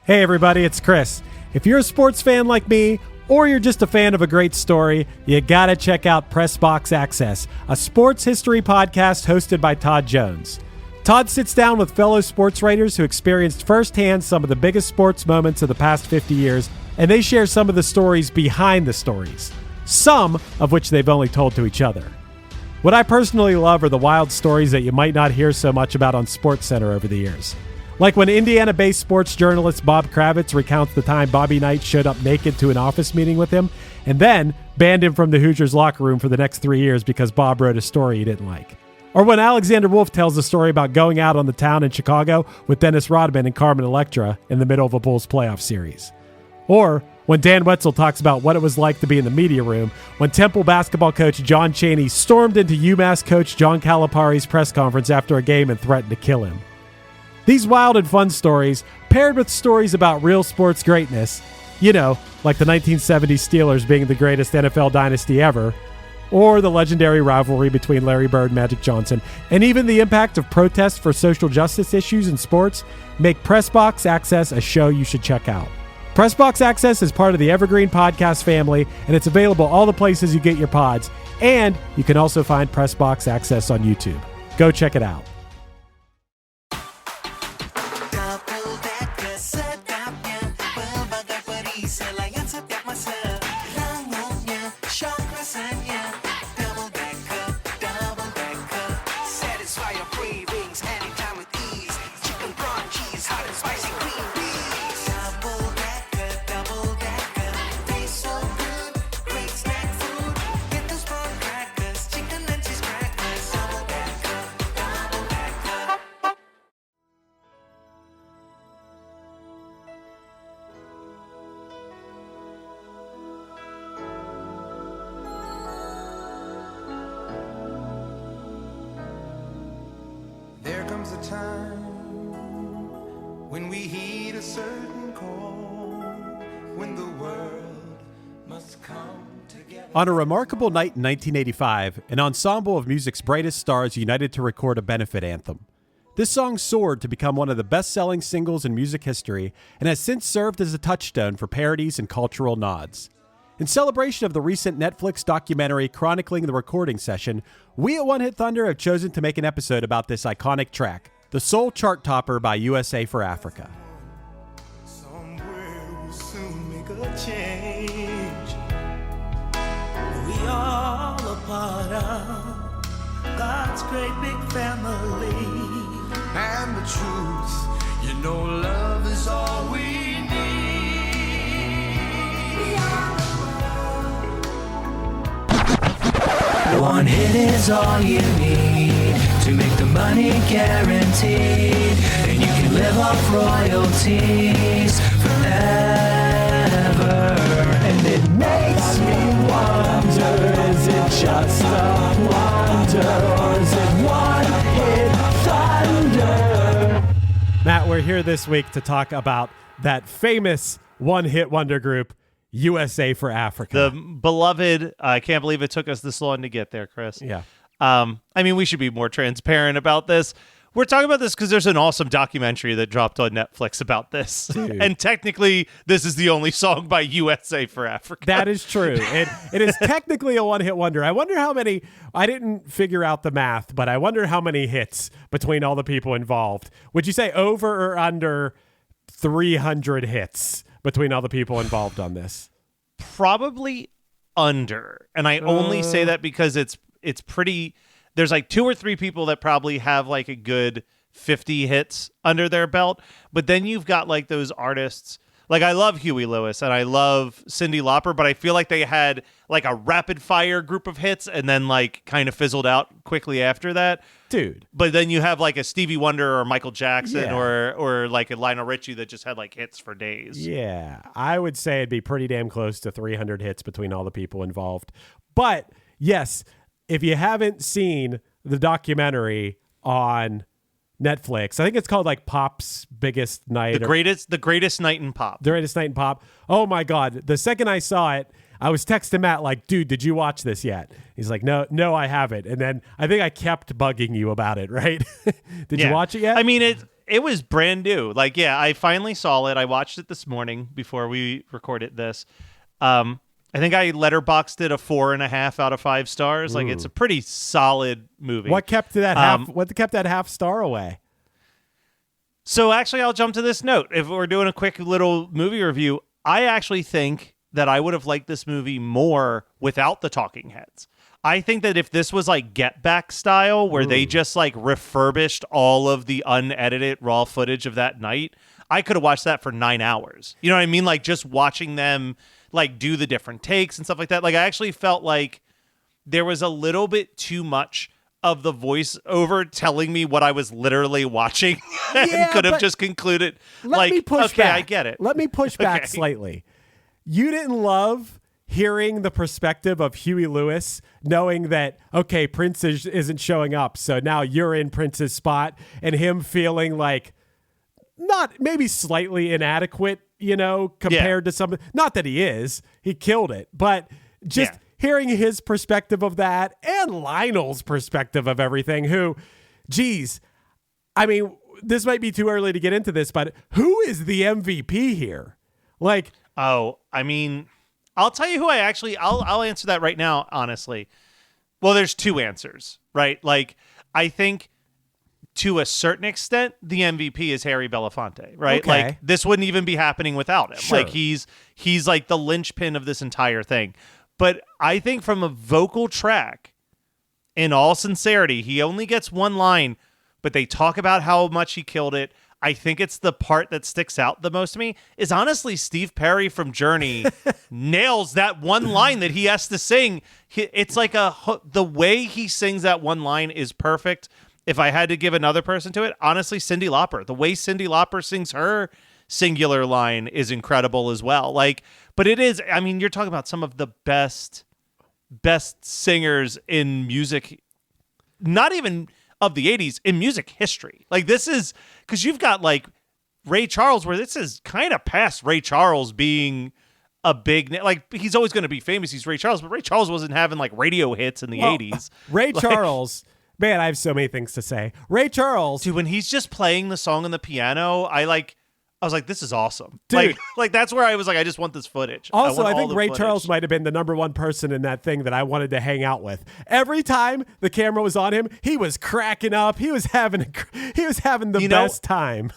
Hey everybody, it's Chris. If you're a sports fan like me, or you're just a fan of a great story, you gotta check out Press Box Access, a sports history podcast hosted by Todd Jones. Todd sits down with fellow sports writers who experienced firsthand some of the biggest sports moments of the past 50 years, and they share some of the stories behind the stories, some of which they've only told to each other. What I personally love are the wild stories that you might not hear so much about on SportsCenter over the years. Like when Indiana-based sports journalist Bob Kravitz recounts the time Bobby Knight showed up naked to an office meeting with him and then banned him from the Hoosiers locker room for the next 3 years because Bob wrote a story he didn't like. Or when Alexander Wolf tells the story about going out on the town in Chicago with Dennis Rodman and Carmen Electra in the middle of a Bulls playoff series. Or when Dan Wetzel talks about what it was like to be in the media room when Temple basketball coach John Chaney stormed into UMass coach John Calipari's press conference after a game and threatened to kill him. These wild and fun stories, paired with stories about real sports greatness, you know, like the 1970s Steelers being the greatest NFL dynasty ever, or the legendary rivalry between Larry Bird and Magic Johnson, and even the impact of protests for social justice issues in sports, make Pressbox Access a show you should check out. Pressbox Access is part of the Evergreen Podcast family, and it's available all the places you get your pods, and you can also find Pressbox Access on YouTube. Go check it out. A time when we heed a certain call, when the world must come together. On a remarkable night in 1985, an ensemble of music's brightest stars united to record a benefit anthem. This song soared to become one of the best-selling singles in music history and has since served as a touchstone for parodies and cultural nods. In celebration of the recent Netflix documentary chronicling the recording session, we at One Hit Thunder have chosen to make an episode about this iconic track, the soul chart topper by U.S.A. for Africa. Somewhere we'll soon make a change. We all a part of God's great big family. And the truth, you know, love is all we need. One hit is all you need to make the money guaranteed, and you can live off royalties forever. And it makes me wonder, is it just a wonder, or is it one hit thunder? Matt, we're here this week to talk about that famous one-hit wonder group, U.S.A. for Africa. The beloved, I can't believe it took us this long to get there, Chris. Yeah. I mean, we should be more transparent about this. We're talking about this because there's an awesome documentary that dropped on Netflix about this. Dude. And technically, this is the only song by U.S.A. for Africa. That is true. It is technically a one-hit wonder. I wonder how many, I didn't figure out the math, but I wonder how many hits between all the people involved. Would you say over or under 300 hits between all the people involved on this? Probably under. And I only say that because it's pretty, there's like 2 or 3 people that probably have like a good 50 hits under their belt. But then you've got like those artists, like I love Huey Lewis and I love Cyndi Lauper, but I feel like they had like a rapid fire group of hits and then like kind of fizzled out quickly after that. Dude. But then you have like a Stevie Wonder or Michael Jackson or like a Lionel Richie that just had like hits for days. Yeah, I would say it'd be pretty damn close to 300 hits between all the people involved. But yes, if you haven't seen the documentary on Netflix, I think it's called like Pop's Biggest Night. The greatest night in pop. The greatest night in pop. Oh my God. The second I saw it, I was texting Matt like, dude, did you watch this yet? He's like, no, I haven't. And then I think I kept bugging you about it, right? Did you watch it yet? I mean, it was brand new. Like, yeah, I finally saw it. I watched it this morning before we recorded this. I think I letterboxed it a 4.5 out of 5 stars. Like, it's a pretty solid movie. What kept that half star away? So actually, I'll jump to this note. If we're doing a quick little movie review, I actually think that I would have liked this movie more without the talking heads. I think that if this was like Get Back style, where they just like refurbished all of the unedited raw footage of that night, I could have watched that for 9 hours. You know what I mean? Like just watching them like do the different takes and stuff like that. Like I actually felt like there was a little bit too much of the voiceover telling me what I was literally watching and could have just concluded like, okay, back. I get it. Let me push back slightly. You didn't love hearing the perspective of Huey Lewis, knowing that, okay, Prince isn't showing up, so now you're in Prince's spot, and him feeling like not maybe slightly inadequate, compared to something. Not that he killed it, but just hearing his perspective of that and Lionel's perspective of everything, who, geez, I mean, this might be too early to get into this, but who is the MVP here? Like, oh, I mean, I'll tell you who I'll answer that right now, honestly. Well, there's 2 answers, right? Like, I think to a certain extent, the MVP is Harry Belafonte, right? Okay. Like, this wouldn't even be happening without him. Sure. Like, he's like the linchpin of this entire thing. But I think from a vocal track, in all sincerity, he only gets one line, but they talk about how much he killed it. I think it's the part that sticks out the most to me is honestly Steve Perry from Journey nails that one line that he has to sing. It's like the way he sings that one line is perfect. If I had to give another person to it, honestly, Cyndi Lauper. The way Cyndi Lauper sings her singular line is incredible as well. Like, but it is, I mean, you're talking about some of the best singers in music, not even of the 80s, in music history. Like, this is, because you've got like Ray Charles, where this is kind of past Ray Charles being a big, like, he's always going to be famous. He's Ray Charles, but Ray Charles wasn't having like radio hits in the 80s. Ray Charles, man, I have so many things to say. Ray Charles. Dude, when he's just playing the song on the piano, I was like, this is awesome. Dude. Like that's where I was like, I just want this footage. Also, I think Ray Charles might have been the number one person in that thing that I wanted to hang out with. Every time the camera was on him, he was cracking up. He was having the best time.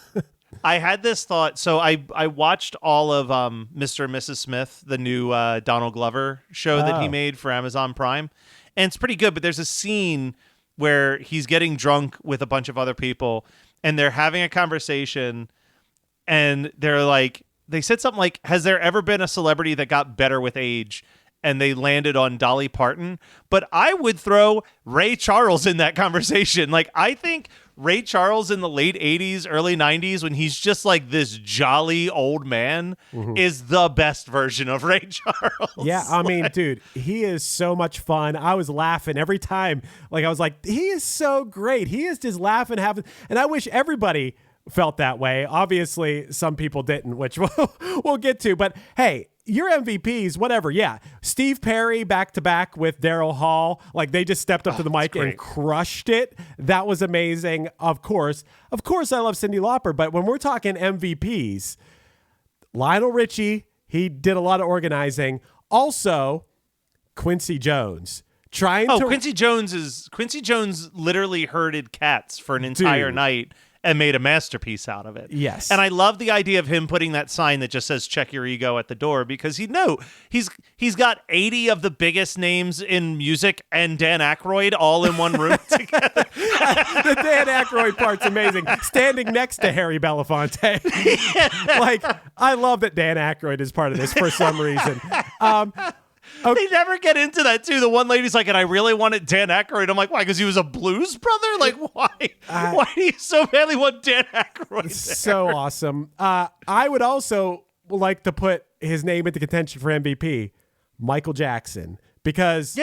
I had this thought. So I watched all of Mr. and Mrs. Smith, the new Donald Glover show that he made for Amazon Prime. And it's pretty good, but there's a scene where he's getting drunk with a bunch of other people and they're having a conversation. And they're like, they said something like, has there ever been a celebrity that got better with age? And they landed on Dolly Parton. But I would throw Ray Charles in that conversation. Like, I think Ray Charles in the late 80s, early 90s, when he's just like this jolly old man, is the best version of Ray Charles. Yeah, I mean, dude, he is so much fun. I was laughing every time. Like, I was like, he is so great. He is just laughing, and I wish everybody felt that way. Obviously, some people didn't, which we'll get to. But hey, your MVPs, whatever. Yeah, Steve Perry back to back with Daryl Hall. Like, they just stepped up to the mic and crushed it. That was amazing. Of course, I love Cyndi Lauper. But when we're talking MVPs, Lionel Richie, he did a lot of organizing. Also, Quincy Jones. Quincy Jones literally herded cats for an entire night and made a masterpiece out of it. Yes. And I love the idea of him putting that sign that just says check your ego at the door, because he's got 80 of the biggest names in music and Dan Aykroyd all in one room together. The Dan Aykroyd part's amazing. Standing next to Harry Belafonte. Like, I love that Dan Aykroyd is part of this for some reason. Okay. They never get into that, too. The one lady's like, and I really wanted Dan Aykroyd. I'm like, why? Because he was a blues brother? Like, why? Why do you so badly want Dan Aykroyd there? So awesome. I would also like to put his name into contention for MVP, Michael Jackson. Because,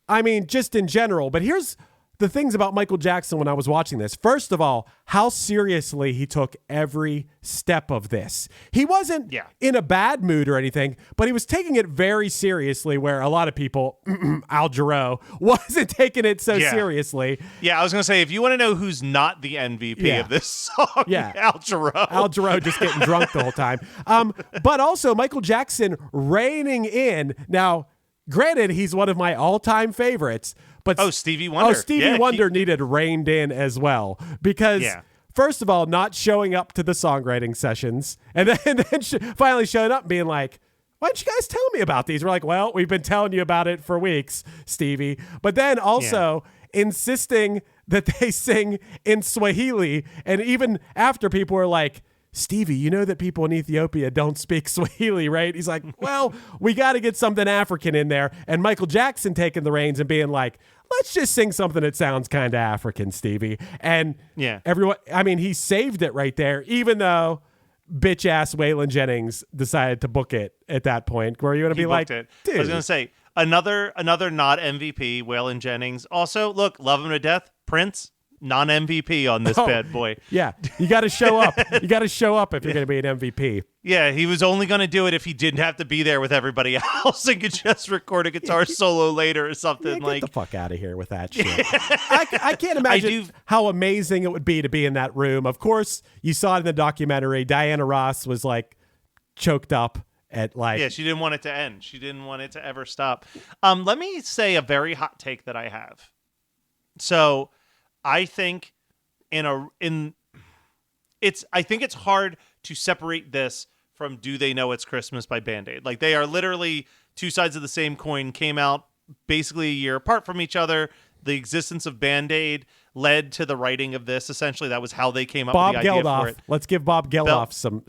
I mean, just in general. But here's the things about Michael Jackson when I was watching this. First of all, how seriously he took every step of this. He wasn't in a bad mood or anything, but he was taking it very seriously, where a lot of people, Al Jarreau, wasn't taking it so seriously. Yeah, I was going to say, if you want to know who's not the MVP of this song, Al Jarreau. Al Jarreau just getting drunk the whole time. But also Michael Jackson reining in. Now, granted, he's one of my all-time favorites, but Stevie Wonder. Stevie Wonder needed reined in as well, because first of all, not showing up to the songwriting sessions, and then finally showing up and being like, why didn't you guys tell me about these? We're like, well, we've been telling you about it for weeks, Stevie. But then also insisting that they sing in Swahili, and even after people were like, Stevie, you know that people in Ethiopia don't speak Swahili, right? He's like, well, we got to get something African in there. And Michael Jackson taking the reins and being like, let's just sing something that sounds kind of African, Stevie. And everyone, I mean, he saved it right there, even though bitch ass Waylon Jennings decided to book it at that point, where you're going to be like, dude. I was going to say, another not MVP, Waylon Jennings. Also, look, love him to death, Prince. Non-MVP on this bad boy. Yeah, you got to show up. You got to show up if you're going to be an MVP. Yeah, he was only going to do it if he didn't have to be there with everybody else and could just record a guitar solo later or something. Get the fuck out of here with that shit. I can't imagine how amazing it would be to be in that room. Of course, you saw it in the documentary. Diana Ross was like choked up at like... Yeah, she didn't want it to end. She didn't want it to ever stop. Let me say a very hot take that I have. So... I think I think it's hard to separate this from Do They Know It's Christmas by Band-Aid. Like, they are literally two sides of the same coin, came out basically a year apart from each other. The existence of Band-Aid led to the writing of this. Essentially, that was how they came up with the idea for it. Let's give Bob Geldof some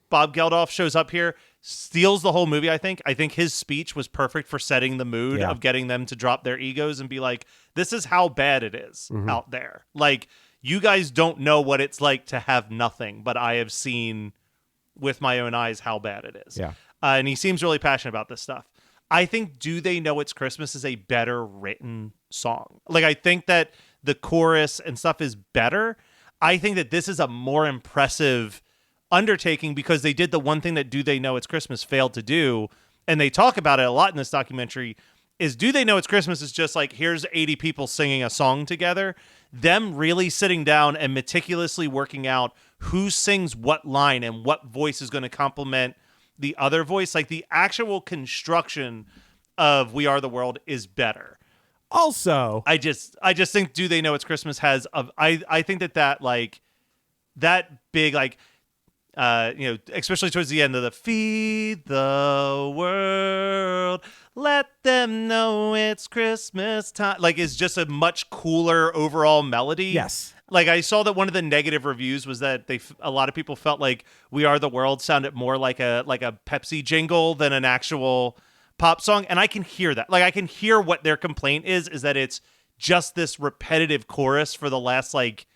Bob Geldof shows up here, steals the whole movie, I think. I think his speech was perfect for setting the mood of getting them to drop their egos and be like, this is how bad it is out there. Like, you guys don't know what it's like to have nothing, but I have seen with my own eyes how bad it is. Yeah. And he seems really passionate about this stuff. I think Do They Know It's Christmas is a better written song. Like, I think that the chorus and stuff is better. I think that this is a more impressive undertaking because they did the one thing that Do They Know It's Christmas failed to do, and they talk about it a lot in this documentary, is Do They Know It's Christmas is just like, here's 80 people singing a song together. Them really sitting down and meticulously working out who sings what line and what voice is going to complement the other voice. Like, the actual construction of We Are the World is better. Also, I just think Do They Know It's Christmas has I think that like that big, like, especially towards the end of the Feed the World, let them know it's Christmas time, like, is just a much cooler overall melody. Yes. Like, I saw that one of the negative reviews was that a lot of people felt like We Are the World sounded more like a Pepsi jingle than an actual pop song. And I can hear that. Like, I can hear what their complaint is that it's just this repetitive chorus for the last, like,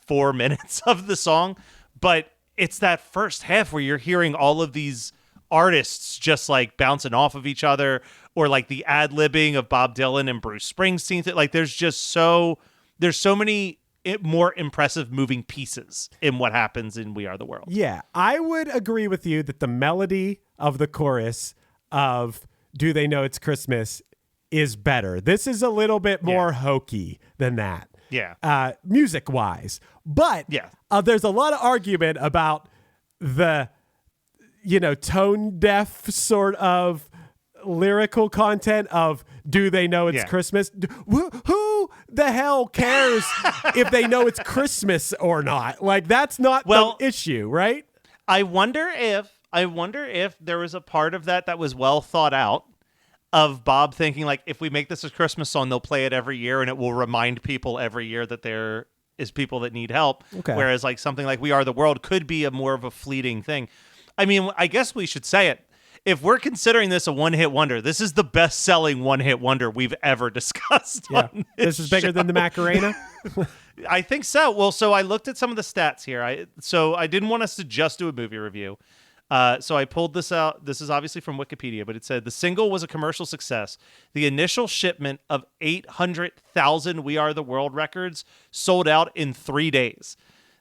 4 minutes of the song. But it's that first half where you're hearing all of these artists just like bouncing off of each other, or like the ad-libbing of Bob Dylan and Bruce Springsteen. Like, there's so many more impressive moving pieces in what happens in We Are the World. Yeah, I would agree with you that the melody of the chorus of Do They Know It's Christmas is better. This is a little bit more hokey than that. Yeah. Music-wise. But there's a lot of argument about the, tone-deaf sort of lyrical content of Do They Know It's Christmas? Who the hell cares if they know it's Christmas or not? Like, that's not the issue, right? I wonder if there was a part of that was well thought out, of Bob thinking, like, if we make this a Christmas song, they'll play it every year and it will remind people every year that there is people that need help. Okay. Whereas, like, something like We Are the World could be a more of a fleeting thing. I mean, I guess we should say it. If we're considering this a one-hit wonder, this is the best-selling one-hit wonder we've ever discussed. Yeah. This is bigger than the Macarena? I think so. Well, so I looked at some of the stats here. So I didn't want us to just do a movie review. So I pulled this out. This is obviously from Wikipedia, but it said the single was a commercial success. The initial shipment of 800,000 We Are the World records sold out in 3 days.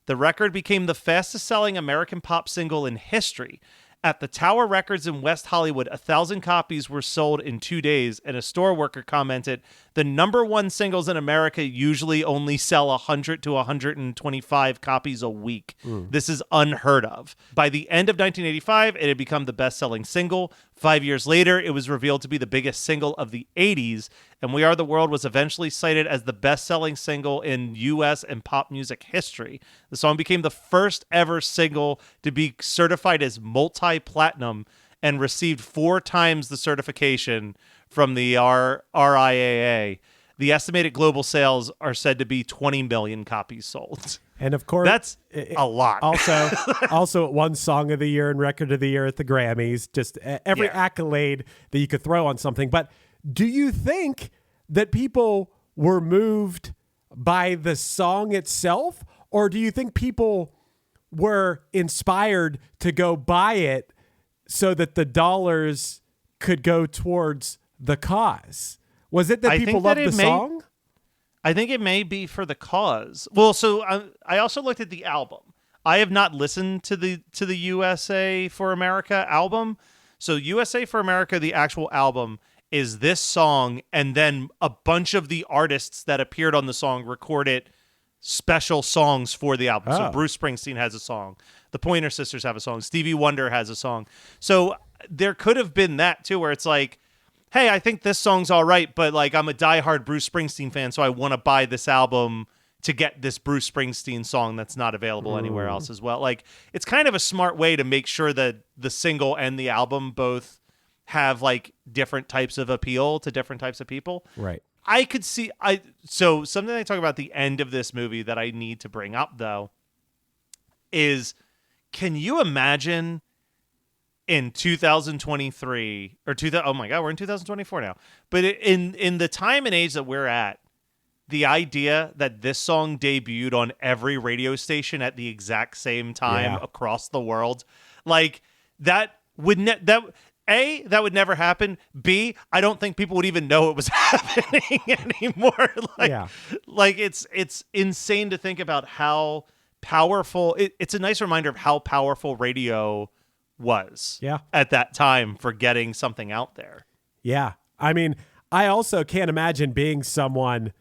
The record became the fastest-selling American pop single in history. At the Tower Records in West Hollywood, 1,000 copies were sold in 2 days, and a store worker commented, the number one singles in America usually only sell 100 to 125 copies a week. This is unheard of. By the end of 1985, it had become the best-selling single. 5 years later, it was revealed to be the biggest single of the 80s, and We Are the World was eventually cited as the best-selling single in U.S. and pop music history. The song became the first ever single to be certified as multi-platinum and received 4 times the certification from the RIAA. The estimated global sales are said to be 20 million copies sold. And of course, that's a lot. Also, it won Song of the Year and Record of the Year at the Grammys. Just every accolade that you could throw on something. But do you think that people were moved by the song itself, or do you think people were inspired to go buy it so that the dollars could go towards the cause? Was it that people loved the song? I think it may be for the cause. Well, so I also looked at the album. I have not listened to the U.S.A. for America album. So U.S.A. for America, the actual album, is this song, and then a bunch of the artists that appeared on the song recorded special songs for the album. So Bruce Springsteen has a song. The Pointer Sisters have a song. Stevie Wonder has a song. So there could have been that too, where it's like, hey, I think this song's all right, but like I'm a diehard Bruce Springsteen fan, so I want to buy this album to get this Bruce Springsteen song that's not available anywhere else as well. Like, it's kind of a smart way to make sure that the single and the album both have like different types of appeal to different types of people. Right. I could see so something I talk about at the end of this movie that I need to bring up though is, can you imagine in 2023 or oh my God, we're in 2024 now. But in the time and age that we're at, the idea that this song debuted on every radio station at the exact same time across the world, like that would that would never happen. B, I don't think people would even know it was happening anymore. Like it's insane to think about how powerful it's a nice reminder of how powerful radio was at that time for getting something out there. Yeah. I mean, I also can't imagine being someone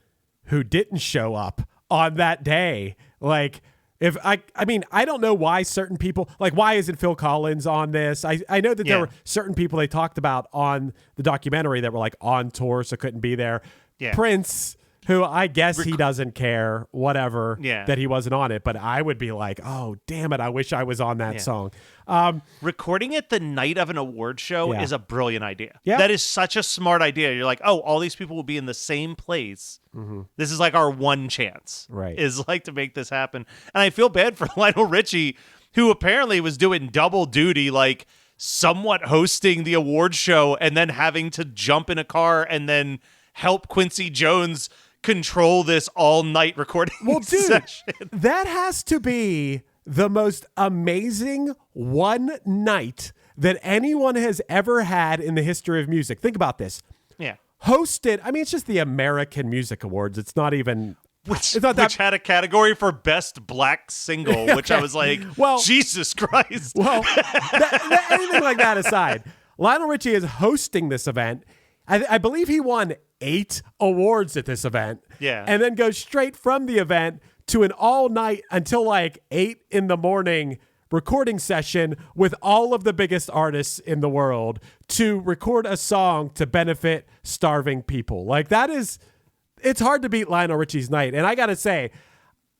who didn't show up on that day. Like, if I mean, I don't know why certain people, like, why isn't Phil Collins on this? I know that there were certain people they talked about on the documentary that were like on tour, so couldn't be there. Yeah. Prince, who I guess he doesn't care, whatever, that he wasn't on it. But I would be like, oh, damn it, I wish I was on that song. Recording it the night of an award show is a brilliant idea. Yeah. That is such a smart idea. You're like, oh, all these people will be in the same place. Mm-hmm. This is like our one chance, is like to make this happen. And I feel bad for Lionel Richie, who apparently was doing double duty, like somewhat hosting the award show and then having to jump in a car and then help Quincy Jones control this all-night recording session. That has to be the most amazing one night that anyone has ever had in the history of music. Think about this. Yeah. Hosted, I mean, it's just the American Music Awards. It's not even... Which had a category for Best Black Single, which I was like, well, Jesus Christ. Well, anything like that aside, Lionel Richie is hosting this event. I believe he won 8 awards at this event. Yeah. And then goes straight from the event to an all-night until like 8 in the morning recording session with all of the biggest artists in the world to record a song to benefit starving people. Like, that is... It's hard to beat Lionel Richie's night. And I got to say,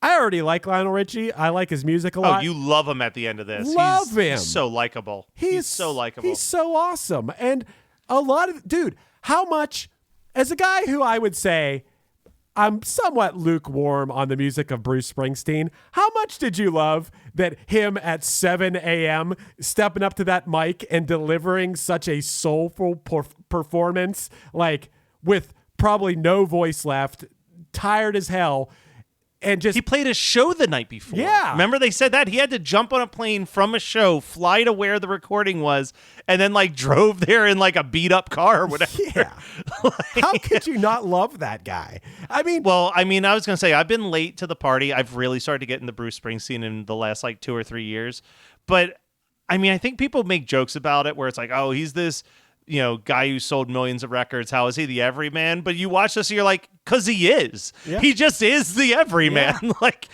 I already like Lionel Richie. I like his music a lot. Oh, you love him at the end of this. Love him. He's so likable. He's so likable. He's so awesome. And a lot of... Dude, how much... As a guy who I would say I'm somewhat lukewarm on the music of Bruce Springsteen, how much did you love that him at 7 a.m. stepping up to that mic and delivering such a soulful performance, like with probably no voice left, tired as hell, and just he played a show the night before. Yeah. Remember they said that? He had to jump on a plane from a show, fly to where the recording was, and then like drove there in like a beat up car or whatever. Yeah. How could you not love that guy? I mean, I was going to say, I've been late to the party. I've really started to get into Bruce Springsteen in the last like 2 or 3 years. But I mean, I think people make jokes about it where it's like, oh, he's this, guy who sold millions of records. How is he the everyman? But you watch this and you're like, because he is. Yeah. He just is the everyman. Yeah.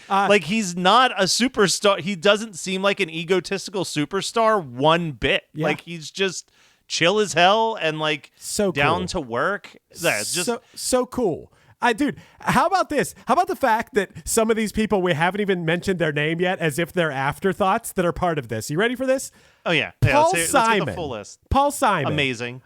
like he's not a superstar. He doesn't seem like an egotistical superstar one bit. Yeah. Like he's just chill as hell and like so down cool. to work. That's just so cool. Dude, how about this? How about the fact that some of these people, we haven't even mentioned their name yet as if they're afterthoughts that are part of this? You ready for this? Oh, yeah. Paul Let's Simon. get the full list. Paul Simon. Amazing.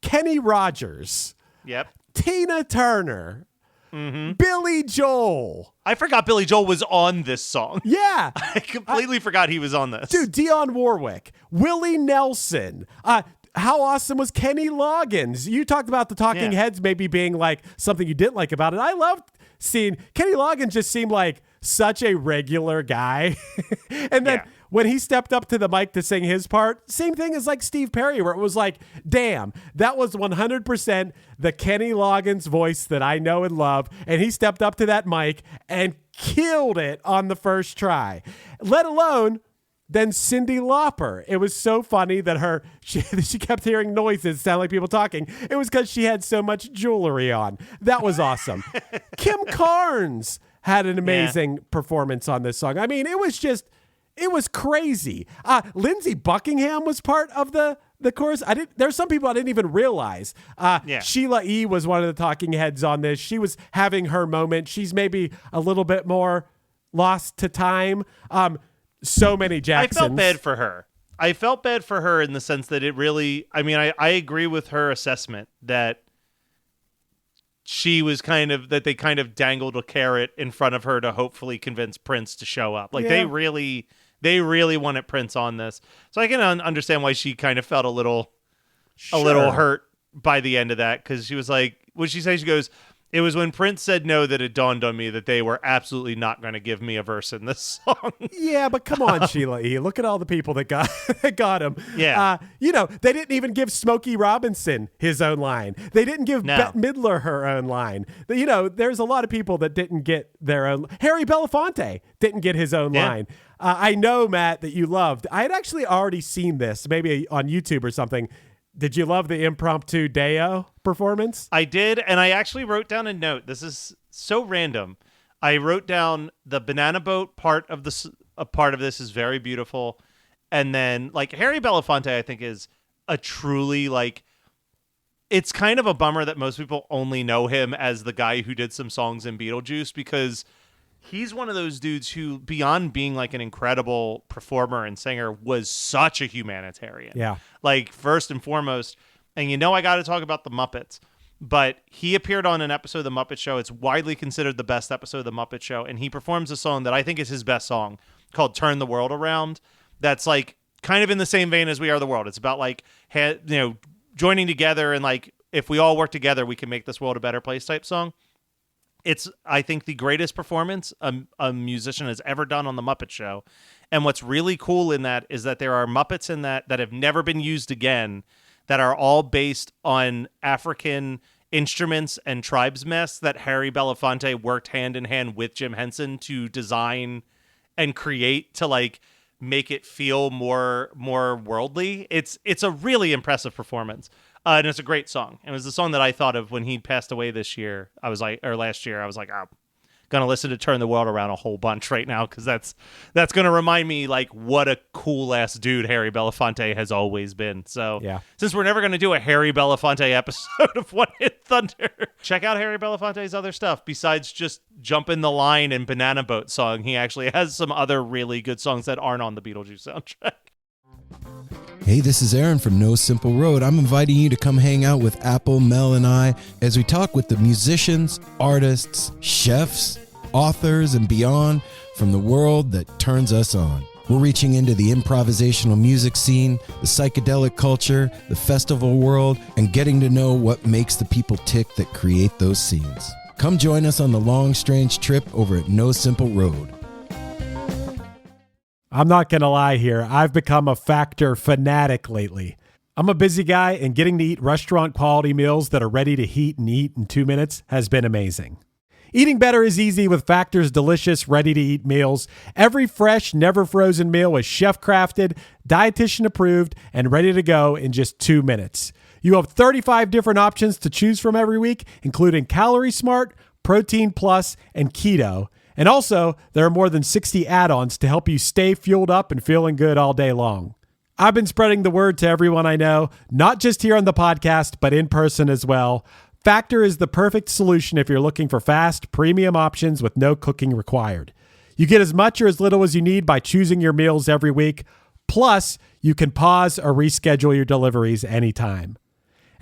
Kenny Rogers. Yep. Tina Turner. Mm-hmm. Billy Joel. I forgot Billy Joel was on this song. Yeah. I completely forgot he was on this. Dude, Dionne Warwick. Willie Nelson. How awesome was Kenny Loggins? You talked about the Talking Heads maybe being like something you didn't like about it. I loved seeing Kenny Loggins just seemed like such a regular guy. And then when he stepped up to the mic to sing his part, same thing as like Steve Perry, where it was like, damn, that was 100% the Kenny Loggins voice that I know and love. And he stepped up to that mic and killed it on the first try, let alone then Cyndi Lauper. It was so funny that she kept hearing noises sound like people talking. It was because she had so much jewelry on. That was awesome. Kim Carnes had an amazing performance on this song. I mean, it was crazy. Lindsey Buckingham was part of the chorus. There's some people I didn't even realize. Sheila E. was one of the talking heads on this. She was having her moment. She's maybe a little bit more lost to time. So many Jacksons. I felt bad for her in the sense that it really, I agree with her assessment that she was that they kind of dangled a carrot in front of her to hopefully convince Prince to show up. Like they really wanted Prince on this. So I can understand why she kind of felt a little hurt by the end of that. Cause she was like, what'd she say? She goes, it was when Prince said no that it dawned on me that they were absolutely not going to give me a verse in this song. Yeah, but come on, Sheila E. Look at all the people that got him. Yeah. They didn't even give Smokey Robinson his own line. They didn't give Bette Midler her own line. There's a lot of people that didn't get their own. Harry Belafonte didn't get his own line. I know, Matt, that you loved. I had actually already seen this, maybe on YouTube or something. Did you love the impromptu Deo performance? I did, and I actually wrote down a note. This is so random. I wrote down the banana boat part of this. A part of this is very beautiful, and then like Harry Belafonte, I think is a truly like. It's kind of a bummer that most people only know him as the guy who did some songs in Beetlejuice because he's one of those dudes who, beyond being like an incredible performer and singer, was such a humanitarian. Yeah. Like, first and foremost, and I got to talk about the Muppets, but he appeared on an episode of The Muppet Show. It's widely considered the best episode of The Muppet Show, and he performs a song that I think is his best song called Turn the World Around. That's like kind of in the same vein as We Are the World. It's about like, joining together and like, if we all work together, we can make this world a better place type song. It's, I think, the greatest performance a musician has ever done on The Muppet Show. And what's really cool in that is that there are Muppets in that have never been used again that are all based on African instruments and tribes mess that Harry Belafonte worked hand in hand with Jim Henson to design and create to like make it feel more worldly. It's a really impressive performance. And it's a great song. It was the song that I thought of when he passed away last year. I was like, I'm going to listen to Turn the World Around a whole bunch right now because that's going to remind me like what a cool ass dude Harry Belafonte has always been. So since we're never going to do a Harry Belafonte episode of One Hit Thunder, check out Harry Belafonte's other stuff. Besides just Jumpin' the Line and Banana Boat song, he actually has some other really good songs that aren't on the Beetlejuice soundtrack. Hey, this is Aaron from No Simple Road. I'm inviting you to come hang out with Apple, Mel, and I as we talk with the musicians, artists, chefs, authors, and beyond from the world that turns us on. We're reaching into the improvisational music scene, the psychedelic culture, the festival world, and getting to know what makes the people tick that create those scenes. Come join us on the long, strange trip over at No Simple Road. I'm not going to lie here. I've become a Factor fanatic lately. I'm a busy guy, and getting to eat restaurant quality meals that are ready to heat and eat in 2 minutes has been amazing. Eating better is easy with Factor's delicious, ready-to-eat meals. Every fresh, never frozen meal is chef-crafted, dietitian approved, and ready to go in just 2 minutes. You have 35 different options to choose from every week, including Calorie Smart, Protein Plus, and Keto. And also, there are more than 60 add-ons to help you stay fueled up and feeling good all day long. I've been spreading the word to everyone I know, not just here on the podcast, but in person as well. Factor is the perfect solution if you're looking for fast, premium options with no cooking required. You get as much or as little as you need by choosing your meals every week. Plus, you can pause or reschedule your deliveries anytime.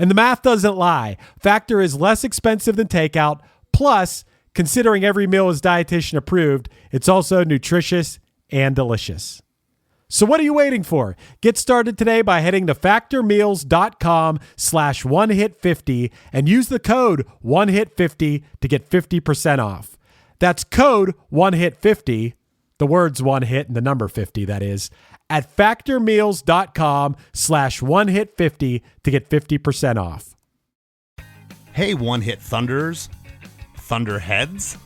And the math doesn't lie. Factor is less expensive than takeout. Plus, considering every meal is dietitian approved, it's also nutritious and delicious. So what are you waiting for? Get started today by heading to factormeals.com/onehit50 and use the code onehit50 to get 50% off. That's code onehit50, the words one hit and the number 50, that is, at factormeals.com/onehit50 to get 50% off. Hey, One Hit Thunderers, Thunderheads,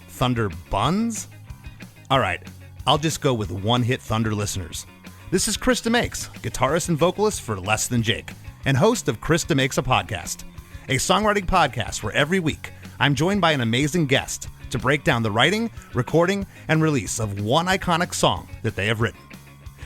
Thunder Buns. All right, I'll just go with One Hit Thunder listeners. This is Krista Makes, guitarist and vocalist for Less Than Jake, and host of Krista Makes a Podcast, a songwriting podcast where every week I'm joined by an amazing guest to break down the writing, recording, and release of one iconic song that they have written.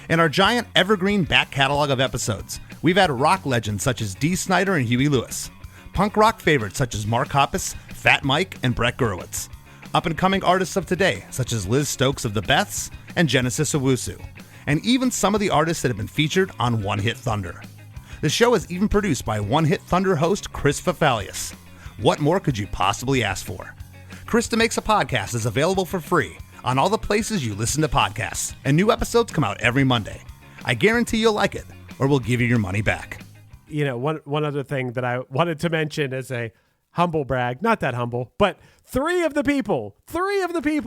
In our giant evergreen back catalog of episodes, we've had rock legends such as Dee Snider and Huey Lewis, punk rock favorites such as Mark Hoppus, Fat Mike, and Brett Gurewitz, up-and-coming artists of today such as Liz Stokes of the Beths and Genesis Owusu, and even some of the artists that have been featured on One Hit Thunder. The show is even produced by One Hit Thunder host Chris Fafalius. What more could you possibly ask for? Krista Makes a Podcast is available for free on all the places you listen to podcasts, and new episodes come out every Monday. I guarantee you'll like it, or we'll give you your money back. You know, one other thing that I wanted to mention as a humble brag, not that humble, but three of the people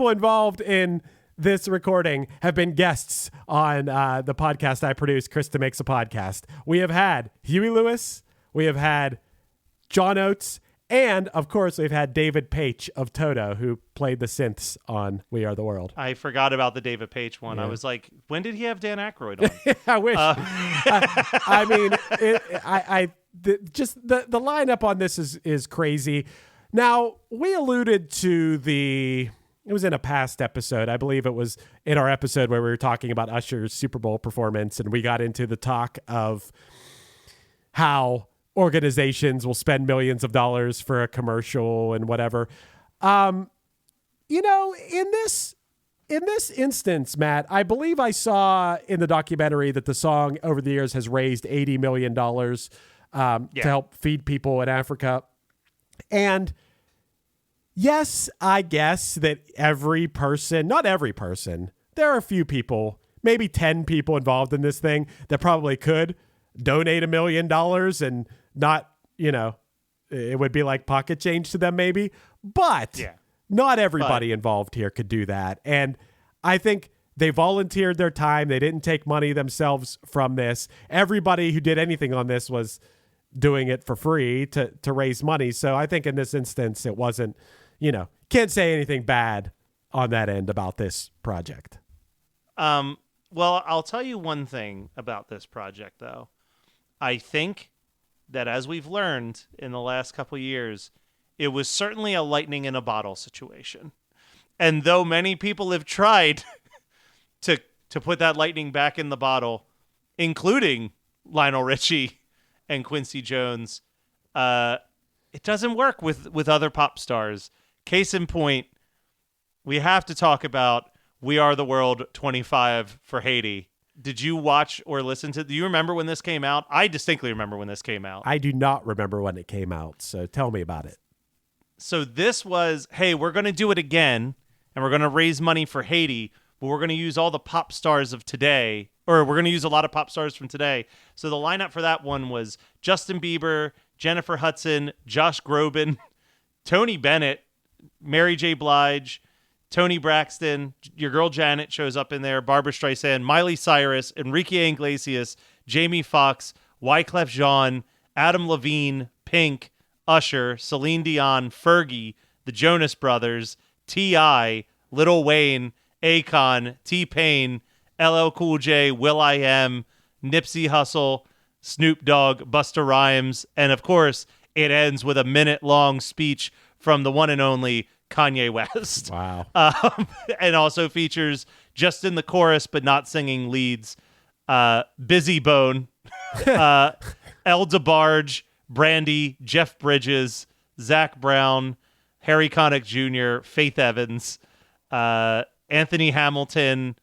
involved in this recording have been guests on the podcast I produce, Krista Makes a Podcast. We have had Huey Lewis, we have had John Oates, and of course we've had David Paich of Toto, who played the synths on We Are the World. I forgot about the David Paich one. Yeah. I was like, when did he have Dan Aykroyd on? I wish. I mean, just the lineup on this is crazy. Now, we alluded to it was in a past episode. I believe it was in our episode where we were talking about Usher's Super Bowl performance, and we got into the talk of how organizations will spend millions of dollars for a commercial and whatever. You know, in this instance, Matt, I believe I saw in the documentary that the song over the years has raised $80 million to help feed people in Africa. And yes, I guess that not every person, there are a few people, maybe 10 people involved in this thing that probably could donate $1 million and not, you know, it would be like pocket change to them maybe. But not everybody involved here could do that. And I think they volunteered their time. They didn't take money themselves from this. Everybody who did anything on this was doing it for free to raise money. So I think in this instance, it wasn't, you know, can't say anything bad on that end about this project. Well, I'll tell you one thing about this project, though. I think that as we've learned in the last couple of years, it was certainly a lightning in a bottle situation. And though many people have tried to put that lightning back in the bottle, including Lionel Richie and Quincy Jones, it doesn't work with other pop stars. Case in point, we have to talk about We Are the World 25 for Haiti. Did you watch or listen to? Do you remember when this came out? I distinctly remember when this came out. I do not remember when it came out, so tell me about it. So this was, hey, we're going to do it again, and we're going to raise money for Haiti, but we're going to use all the pop stars of today, or we're going to use a lot of pop stars from today. So the lineup for that one was Justin Bieber, Jennifer Hudson, Josh Groban, Tony Bennett, Mary J. Blige, Tony Braxton, your girl Janet shows up in there, Barbara Streisand, Miley Cyrus, Enrique Iglesias, Jamie Foxx, Wyclef Jean, Adam Levine, Pink, Usher, Celine Dion, Fergie, the Jonas Brothers, T.I., Lil Wayne, Akon, T-Pain, LL Cool J, Will.i.am, Nipsey Hussle, Snoop Dogg, Busta Rhymes, and of course, it ends with a minute-long speech from the one and only Kanye West. Wow. And also features just in the chorus but not singing leads, Busy Bone, El DeBarge, Brandy, Jeff Bridges, Zach Brown, Harry Connick Jr., Faith Evans, Anthony Hamilton,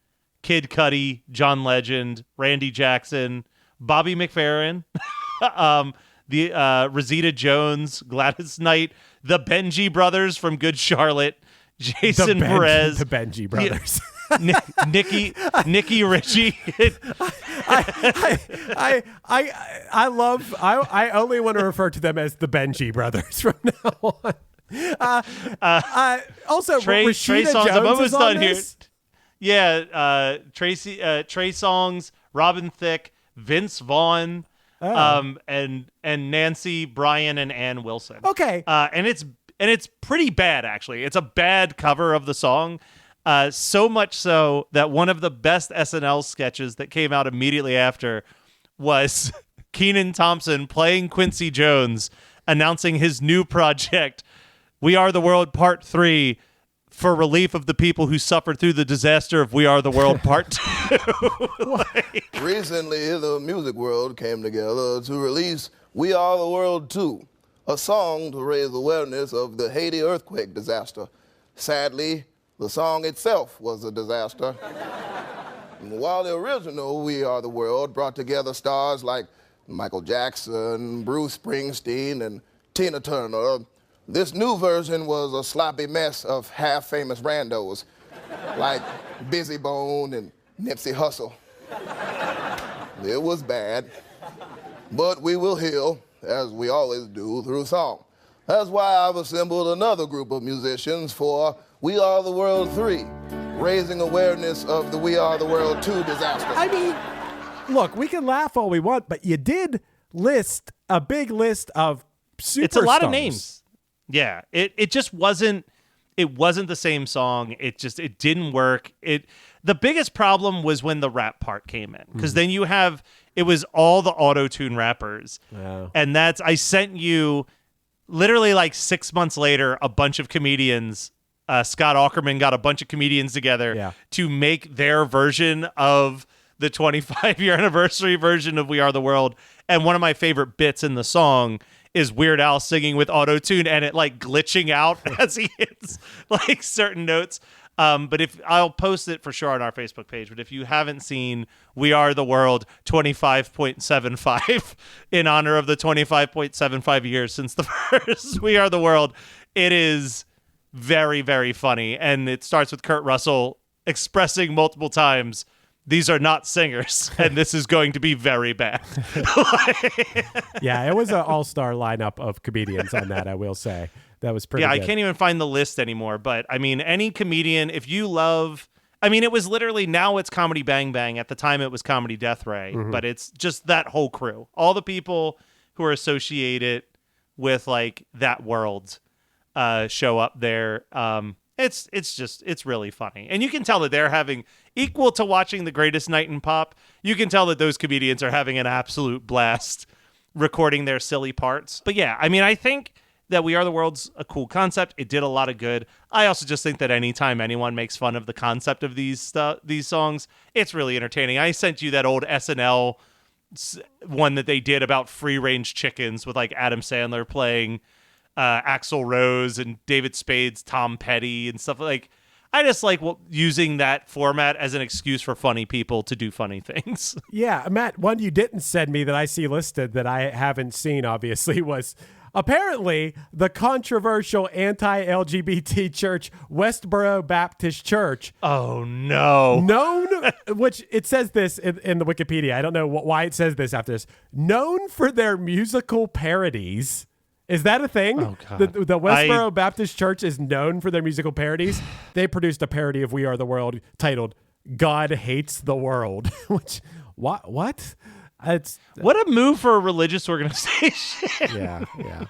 Kid Cudi, John Legend, Randy Jackson, Bobby McFerrin, the Rosita Jones, Gladys Knight, the Benji Brothers from Good Charlotte, Jason Perez, the Benji Brothers. Nikki Richie. I only want to refer to them as the Benji Brothers from now on. Also, Trey Rashida Songz. Jones I'm almost is on done this? here. Yeah, Trey Songz, Robin Thicke, Vince Vaughn, and Nancy, Brian, and Ann Wilson. Okay. And it's pretty bad, actually. It's a bad cover of the song. So much so that one of the best SNL sketches that came out immediately after was Kenan Thompson playing Quincy Jones, announcing his new project, We Are the World Part 3, for relief of the people who suffered through the disaster of We Are the World Part 2. Recently, the music world came together to release We Are the World 2, a song to raise awareness of the Haiti earthquake disaster. Sadly, the song itself was a disaster. While the original We Are the World brought together stars like Michael Jackson, Bruce Springsteen, and Tina Turner, this new version was a sloppy mess of half-famous randos like Busy Bone and Nipsey Hussle. It was bad, but we will heal, as we always do, through song. That's why I've assembled another group of musicians for We Are the World 3, raising awareness of the We Are the World 2 disaster. I mean, look, we can laugh all we want, but you did list a big list of superstars. It's a lot of names. Yeah, it just wasn't. It wasn't the same song. It didn't work. The biggest problem was when the rap part came in, because then it was all the auto-tune rappers, and I sent you literally like 6 months later a bunch of comedians. Scott Aukerman got a bunch of comedians together to make their version of the 25-year anniversary version of We Are the World. And one of my favorite bits in the song is Weird Al singing with auto-tune and it like glitching out as he hits like certain notes. But I'll post it for sure on our Facebook page. But if you haven't seen We Are the World 25.75 in honor of the 25.75 years since the first We Are the World, it is very, very funny. And it starts with Kurt Russell expressing multiple times, these are not singers, and this is going to be very bad. Yeah, it was an all-star lineup of comedians on that, I will say. That was pretty good. I can't even find the list anymore. But, I mean, any comedian, if you love... I mean, it was literally, now it's Comedy Bang Bang. At the time, it was Comedy Death Ray. Mm-hmm. But it's just that whole crew. All the people who are associated with, like, that world show up there. It's really funny. And you can tell that they're having, equal to watching The Greatest Night in Pop, you can tell that those comedians are having an absolute blast recording their silly parts. But yeah, I mean, I think that We Are the World's a cool concept. It did a lot of good. I also just think that anytime anyone makes fun of the concept of these songs, it's really entertaining. I sent you that old SNL one that they did about free-range chickens with like Adam Sandler playing Axl Rose and David Spade's Tom Petty and stuff. Like, I just like using that format as an excuse for funny people to do funny things. Yeah, Matt, one you didn't send me that I see listed that I haven't seen, obviously, was apparently the controversial anti-LGBT church Westboro Baptist Church. Oh, no. Known, which it says this in the Wikipedia. I don't know why it says this after this. Known for their musical parodies Is that a thing? Oh, God. The Westboro Baptist Church is known for their musical parodies. They produced a parody of We Are the World titled God Hates the World. Which, what? What a move for a religious organization. Yeah.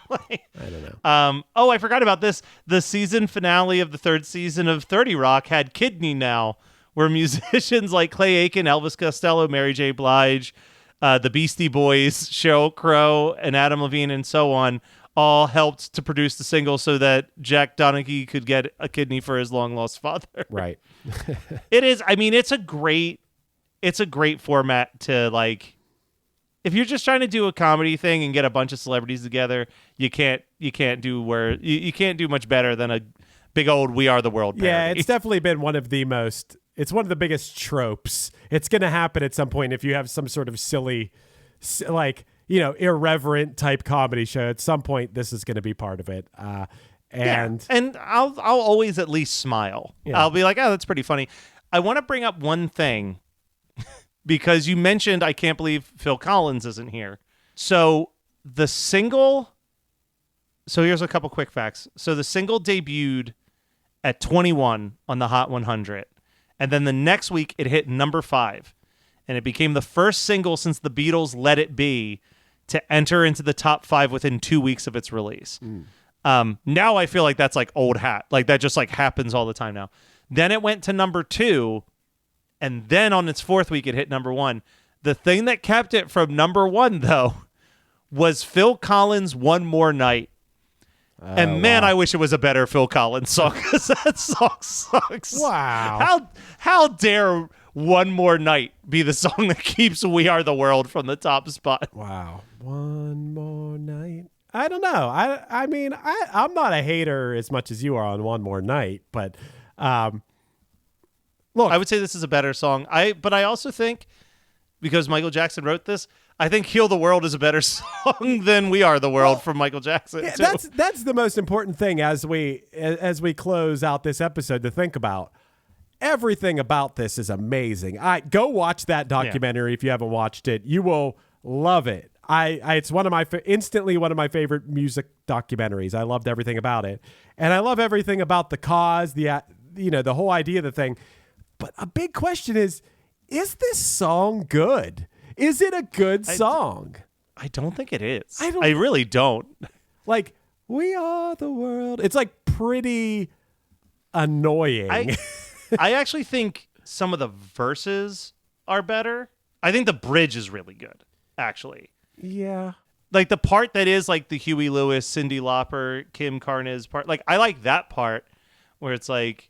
Like, I don't know. I forgot about this. The season finale of the third season of 30 Rock had Kidney Now, where musicians like Clay Aiken, Elvis Costello, Mary J. Blige, the Beastie Boys, Sheryl Crow, and Adam Levine, and so on, all helped to produce the single so that Jack Donaghy could get a kidney for his long-lost father. Right. It is. I mean, it's a great format to, like, if you're just trying to do a comedy thing and get a bunch of celebrities together, you can't do much better than a big old We Are the World parody. Yeah, it's definitely been one of the biggest tropes. It's going to happen at some point if you have some sort of silly, like, irreverent type comedy show. At some point, this is going to be part of it. And I'll always at least smile. Yeah. I'll be like, oh, that's pretty funny. I want to bring up one thing because you mentioned I can't believe Phil Collins isn't here. So the single. So here's a couple quick facts. So the single debuted at 21 on the Hot 100. And then the next week it hit number 5. And it became the first single since the Beatles' Let It Be to enter into the top 5 within 2 weeks of its release. Now I feel like that's like old hat. Like that just like happens all the time now. Then it went to number 2. And then on its 4th week, it hit number 1. The thing that kept it from number 1, though, was Phil Collins' One More Night. And man, I wish it was a better Phil Collins song because that song sucks. wow. How dare One More Night be the song that keeps We Are the World from the top spot? Wow. One More Night. I don't know. I mean, I'm not a hater as much as you are on One More Night, but look, I would say this is a better song. But I also think, because Michael Jackson wrote this, I think Heal the World is a better song than We Are the World from Michael Jackson. yeah, too. that's the most important thing as we close out this episode to think about. Everything about this is amazing. Go watch that documentary if you haven't watched it. You will love it. It's instantly one of my favorite music documentaries. I loved everything about it, and I love everything about the cause, the whole idea of the thing. But a big question is this song good? Is it a good song? I don't think it is. I really don't. Like, We Are the World. It's like pretty annoying. I actually think some of the verses are better. I think the bridge is really good, actually. Yeah. Like the part that is like the Huey Lewis, Cyndi Lauper, Kim Carnes part. Like I like that part where it's like,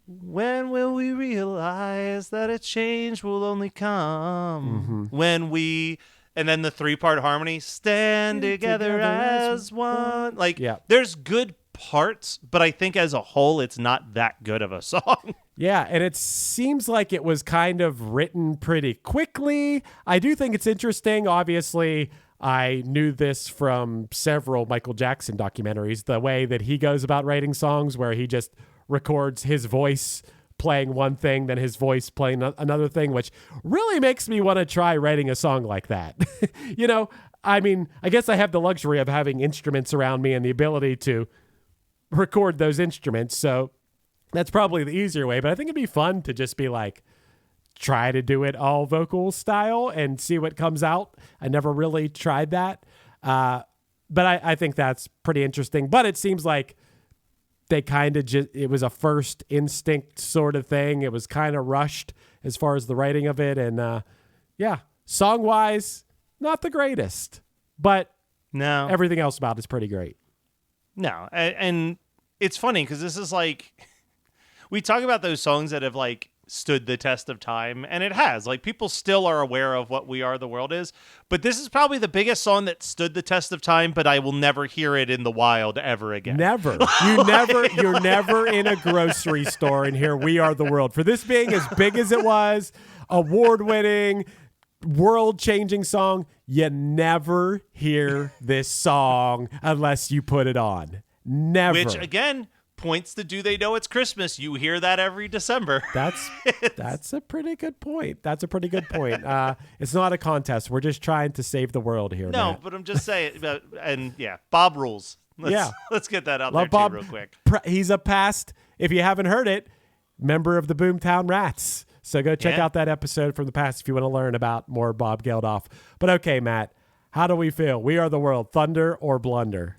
when will we realize that a change will only come when we, and then the 3-part harmony, stand together as one. Like, there's good parts, but I think as a whole, it's not that good of a song. Yeah, and it seems like it was kind of written pretty quickly. I do think it's interesting. Obviously, I knew this from several Michael Jackson documentaries, the way that he goes about writing songs where he just records his voice playing one thing, then his voice playing another thing, which really makes me want to try writing a song like that. I mean, I guess I have the luxury of having instruments around me and the ability to record those instruments. So that's probably the easier way, but I think it'd be fun to just be like, try to do it all vocal style and see what comes out. I never really tried that. But I think that's pretty interesting, but it seems like they kind of it was a first instinct sort of thing. It was kind of rushed as far as the writing of it. And song wise, not the greatest, but no, everything else about it's pretty great. No. And it's funny because this is like, we talk about those songs that have like stood the test of time, and it has. Like, people still are aware of what We Are the World is, but this is probably the biggest song that stood the test of time, but I will never hear it in the wild ever again. Never. You're never in a grocery store and hear We Are the World. For this being as big as it was, award-winning, world-changing song, you never hear this song unless you put it on. Never. Which, again, points to do they know it's Christmas? You hear that every December. That's a pretty good point. It's not a contest. We're just trying to save the world here. No, Matt. but I'm just saying. And yeah, Bob rules. Let's get that out Love there Bob. too, real quick. He's a past, if you haven't heard it, member of the Boomtown Rats. So go check out that episode from the past if you want to learn about more Bob Geldof. But okay, Matt, how do we feel? We Are the World, thunder or blunder?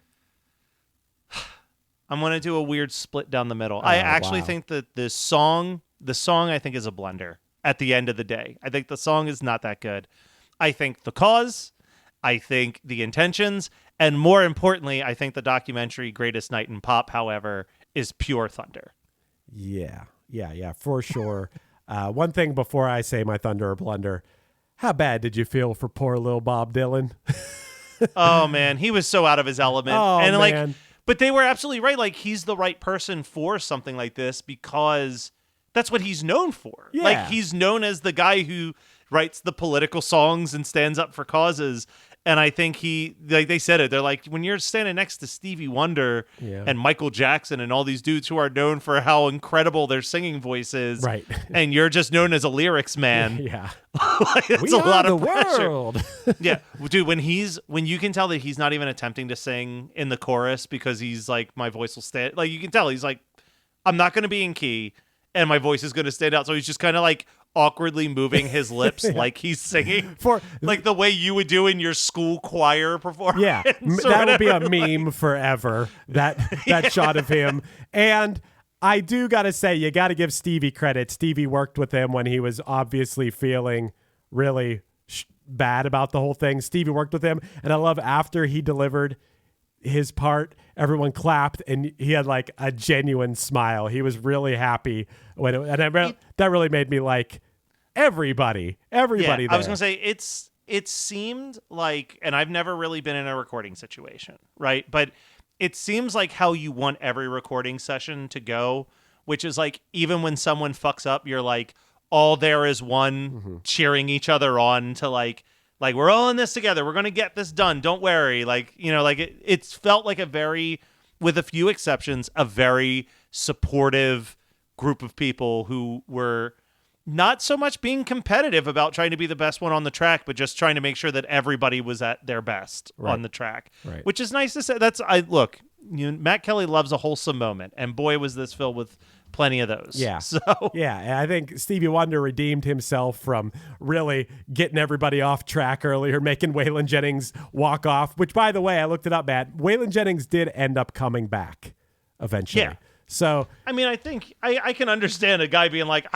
I'm going to do a weird split down the middle. I actually think that the song I think is a blunder at the end of the day. I think the song is not that good. I think the cause, I think the intentions, and more importantly, I think the documentary Greatest Night in Pop, however, is pure thunder. Yeah, for sure. One thing before I say my thunder or blunder, how bad did you feel for poor little Bob Dylan? Oh, man, he was so out of his element. Oh, and man. But they were absolutely right. Like, he's the right person for something like this because that's what he's known for. Yeah. Like, he's known as the guy who writes the political songs and stands up for causes. And I think they said it. They're like, when you're standing next to Stevie Wonder and Michael Jackson and all these dudes who are known for how incredible their singing voice is, right? And you're just known as a lyrics man. Yeah. It's a lot of pressure. World. Yeah, dude, when you can tell that he's not even attempting to sing in the chorus because he's like, my voice will stand, like, you can tell he's like, I'm not going to be in key and my voice is going to stand out. So he's just kind of like awkwardly moving his lips like he's singing for like the way you would do in your school choir performance. Yeah, that will be a meme forever, that shot of him. And I do got to say, you got to give Stevie credit. Stevie worked with him when he was obviously feeling really bad about the whole thing. Stevie worked with him. And I love after he delivered his part, everyone clapped and he had like a genuine smile. He was really happy that really made me like everybody there. I was going to say it seemed like, and I've never really been in a recording situation, right? But it seems like how you want every recording session to go, which is like, even when someone fucks up, you're like, all there is one cheering each other on to like we're all in this together. We're going to get this done. Don't worry. Like, you know, like it's felt like with a few exceptions, a very supportive group of people who were not so much being competitive about trying to be the best one on the track, but just trying to make sure that everybody was at their best on the track, which is nice to say. Matt Kelly loves a wholesome moment, and boy, was this filled with plenty of those. Yeah. So yeah, and I think Stevie Wonder redeemed himself from really getting everybody off track earlier, making Waylon Jennings walk off, which, by the way, I looked it up, Matt. Waylon Jennings did end up coming back eventually. Yeah. So, I mean, I think I can understand a guy being like,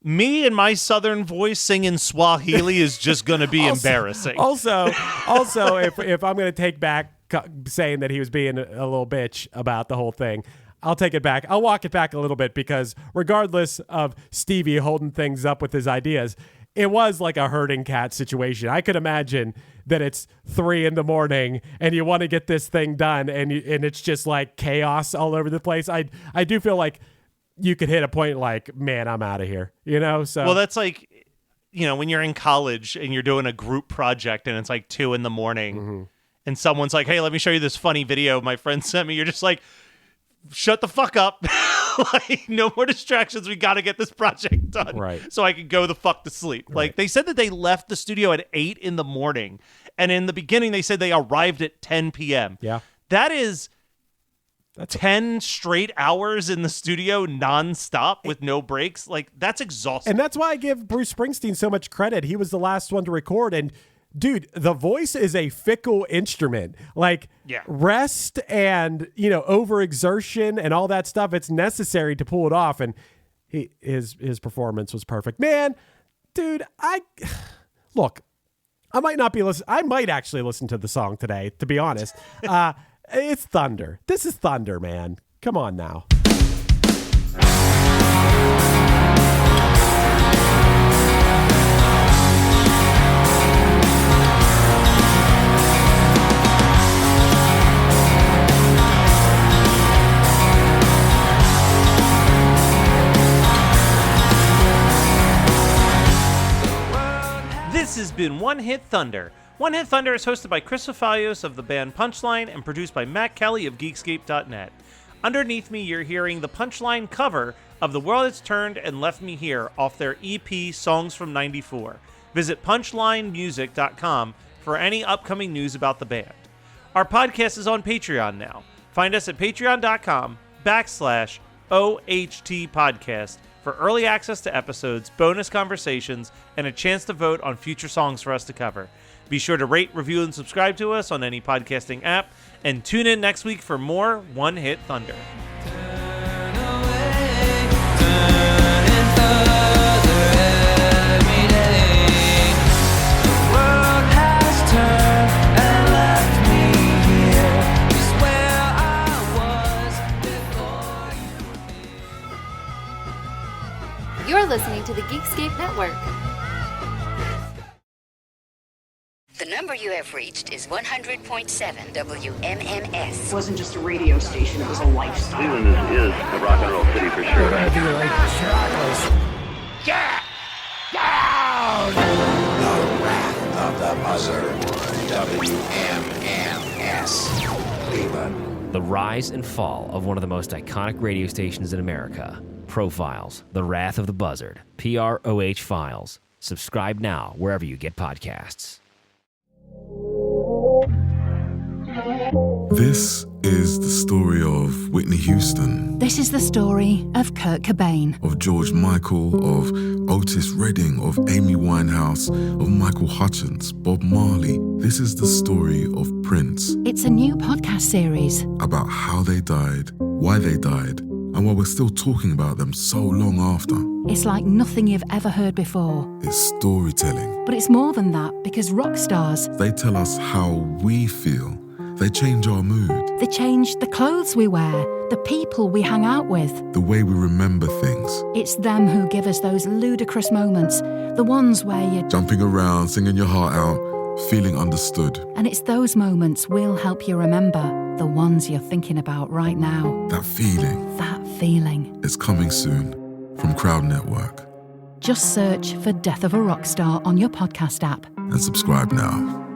me and my southern voice singing Swahili is just going to be embarrassing. Also, if I'm going to take back saying that he was being a little bitch about the whole thing, I'll take it back. I'll walk it back a little bit, because regardless of Stevie holding things up with his ideas, it was like a herding cat situation. I could imagine that it's 3 a.m. and you want to get this thing done, and it's just like chaos all over the place. I do feel like you could hit a point like, man, I'm out of here. You know? So well, that's like, you know, when you're in college and you're doing a group project and it's like 2 a.m. and someone's like, hey, let me show you this funny video my friend sent me. You're just like, shut the fuck up. Like, no more distractions. We got to get this project done. Right. So I could go the fuck to sleep. Like, they said that they left the studio at 8 a.m. And in the beginning, they said they arrived at 10 p.m. Yeah. That's 10 straight hours in the studio nonstop with no breaks. Like, that's exhausting. And that's why I give Bruce Springsteen so much credit. He was the last one to record. And dude, the voice is a fickle instrument. Like, rest and, overexertion and all that stuff, it's necessary to pull it off. And his performance was perfect. Man, dude, I might not be listening. I might actually listen to the song today, to be honest. It's Thunder. This is Thunder, man. Come on now. This has been One Hit Thunder. One Hit Thunder is hosted by Chris Fafalios of the band Punchline and produced by Matt Kelly of Geekscape.net. Underneath me, you're hearing the Punchline cover of The World Has Turned and Left Me Here off their EP Songs from 94. Visit punchlinemusic.com for any upcoming news about the band. Our podcast is on Patreon now. Find us at patreon.com/OHT podcast for early access to episodes, bonus conversations, and a chance to vote on future songs for us to cover. Be sure to rate, review, and subscribe to us on any podcasting app, and tune in next week for more One Hit Thunder. You're listening to the Geekscape Network. The number you have reached is 100.7 WMMS. It wasn't just a radio station, it was a lifestyle. Cleveland is a rock and roll city for sure. Get down! The Wrath of the Buzzard. WMMS. Cleveland. The rise and fall of one of the most iconic radio stations in America. Profiles, The Wrath of the Buzzard, PROH Files. Subscribe now wherever you get podcasts. This is the story of Whitney Houston. This is the story of Kurt Cobain. Of George Michael, of Otis Redding, of Amy Winehouse, of Michael Hutchence, Bob Marley. This is the story of Prince. It's a new podcast series about how they died, why they died, and why we're still talking about them so long after. It's like nothing you've ever heard before. It's storytelling. But it's more than that, because rock stars, they tell us how we feel. They change our mood. They change the clothes we wear, the people we hang out with, the way we remember things. It's them who give us those ludicrous moments, the ones where you're jumping around, singing your heart out, feeling understood. And it's those moments we'll help you remember, the ones you're thinking about right now. That feeling. It's coming soon from Crowd Network. Just search for Death of a Rock Star on your podcast app. And subscribe now.